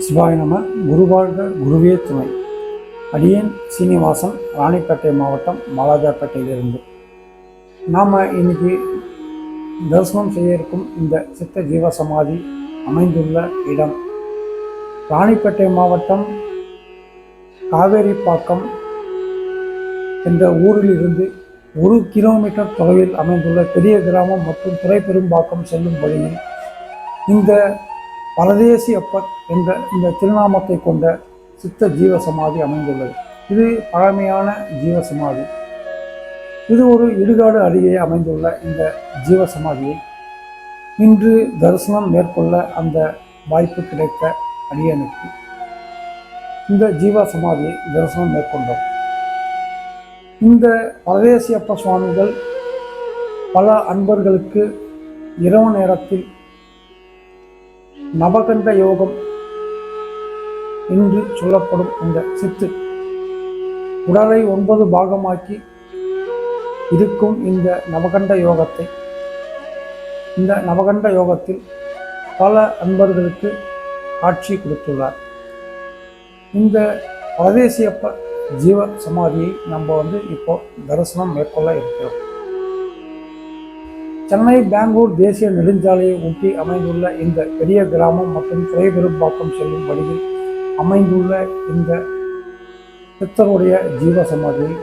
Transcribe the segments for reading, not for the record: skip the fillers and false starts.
சிவாய நம. குருவாழ்க குருவே துணை. அடியேன் சீனிவாசன், ராணிப்பேட்டை மாவட்டம், மலாஜாப்பேட்டையிலிருந்து. நாம் இன்னைக்கு தரிசனம் செய்ய இருக்கும் இந்த சித்த ஜீவ சமாதி அமைந்துள்ள இடம் ராணிப்பேட்டை மாவட்டம் காவேரிப்பாக்கம் என்ற ஊரில் இருந்து 1 கிலோமீட்டர் தொலைவில் அமைந்துள்ள பெரிய கிராமம் மற்றும் துறைப்பெரும்பாக்கம் செல்லும் வழியில் இந்த பரதேசி அப்பர் என்ற இந்த திருநாமத்தை கொண்ட சித்த ஜீவ சமாதி அமைந்துள்ளது. இது பழமையான ஜீவ சமாதி. இது ஒரு இடுகாடு அருகே அமைந்துள்ள இந்த ஜீவ சமாதியை இன்று தரிசனம் மேற்கொள்ள அந்த வாய்ப்பு கிடைத்த அடியனுக்கு இந்த ஜீவ சமாதியை தரிசனம் மேற்கொண்டோம். இந்த பரதேசி அப்பர் சுவாமிகள் பல அன்பர்களுக்கு இரவு நேரத்தில் நவகண்ட யோகம் என்று சொல்லப்படும் இந்த சித்து உடலை 9 பாகமாக்கி இருக்கும் இந்த நவகண்ட யோகத்தை, இந்த நவகண்ட யோகத்தில் பல அன்பர்களுக்கு காட்சி கொடுத்துள்ளார். இந்த பரதேசியப்ப ஜீவ சமாதியை நம்ம இப்போ தரிசனம் மேற்கொள்ள இருக்கிறோம். சென்னை பெங்களூர் தேசிய நெடுஞ்சாலையை ஒட்டி அமைந்துள்ள இந்த பெரிய கிராமம் மற்றும் துறைப்பெரும்பாக்கம் செல்லும் வழியில் அமைந்துள்ள இந்த சித்தருடைய ஜீவ சமாதியை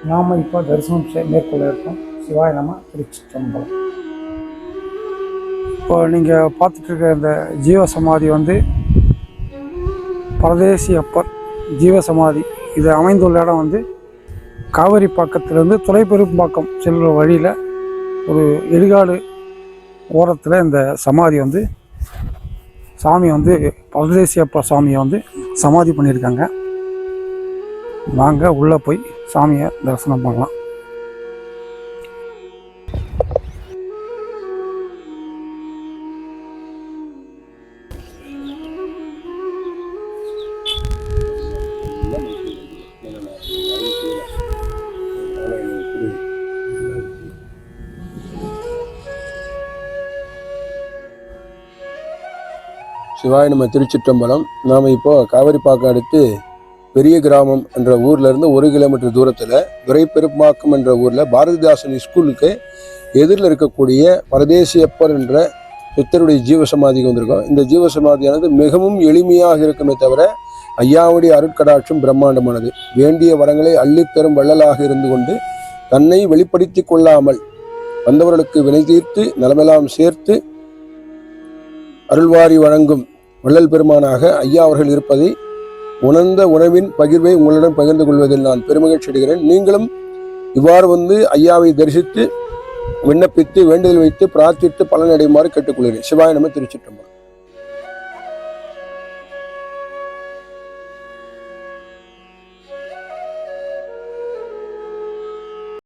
நாம் இப்போ தரிசனம் மேற்கொள்ள இருக்கோம். சிவாய நம. திருச்சிற்றம்பலம். இப்போ நீங்கள் பார்த்துட்டு இருக்க இந்த ஜீவ சமாதி பரதேசி அப்பர் ஜீவ சமாதி. இது அமைந்துள்ள இடம் காவேரிப்பாக்கத்திலிருந்து துறைப்பெரும்பாக்கம் செல்கிற வழியில் ஒரு இடுகாடு ஓரத்தில் இந்த சமாதி சாமி பரதேசி அப்பர் சாமியை சமாதி பண்ணியிருக்காங்க. வாங்க உள்ளே போய் சாமியை தரிசனம் பண்ணலாம். சிவாய நம்ம. திருச்சிற்றம்பலம். நாம் இப்போ காவேரிப்பாக்கம் அடுத்து பெரிய கிராமம் என்ற ஊர்ல இருந்து 1 கிலோமீட்டர் தூரத்தில் துறைப்பெரும்பாக்கம் என்ற ஊரில் பாரதிதாசன் ஸ்கூலுக்கு எதிரில் இருக்கக்கூடிய பரதேசியப்பர் என்ற சித்தருடைய ஜீவசமாதிக்கு வந்திருக்கோம். இந்த ஜீவசமாதியானது மிகவும் எளிமையாக இருக்குமே தவிர ஐயாவுடைய அருட்கடாட்சம் பிரம்மாண்டமானது. வேண்டிய வரங்களை அள்ளித்தரும் வள்ளலாக இருந்து கொண்டு தன்னை வெளிப்படுத்தி கொள்ளாமல் வந்தவர்களுக்கு வினை தீர்த்து நலமெல்லாம் சேர்த்து அருள்வாரி வழங்கும் வள்ளல் பெருமானாக ஐயா அவர்கள் இருப்பதை உணர்ந்த உணவின் பகிர்வை உங்களுடன் பகிர்ந்து கொள்வதில் நான் பெருமகிழ்ச்சி அடைகிறேன். நீங்களும் இவ்வாறு ஐயாவை தரிசித்து விண்ணப்பித்து வேண்டுதல் வைத்து பிரார்த்தித்து பலனடையுமாறு கேட்டுக்கொள்கிறேன். சிவாய நம. திருச்சிற்றம்பலம்.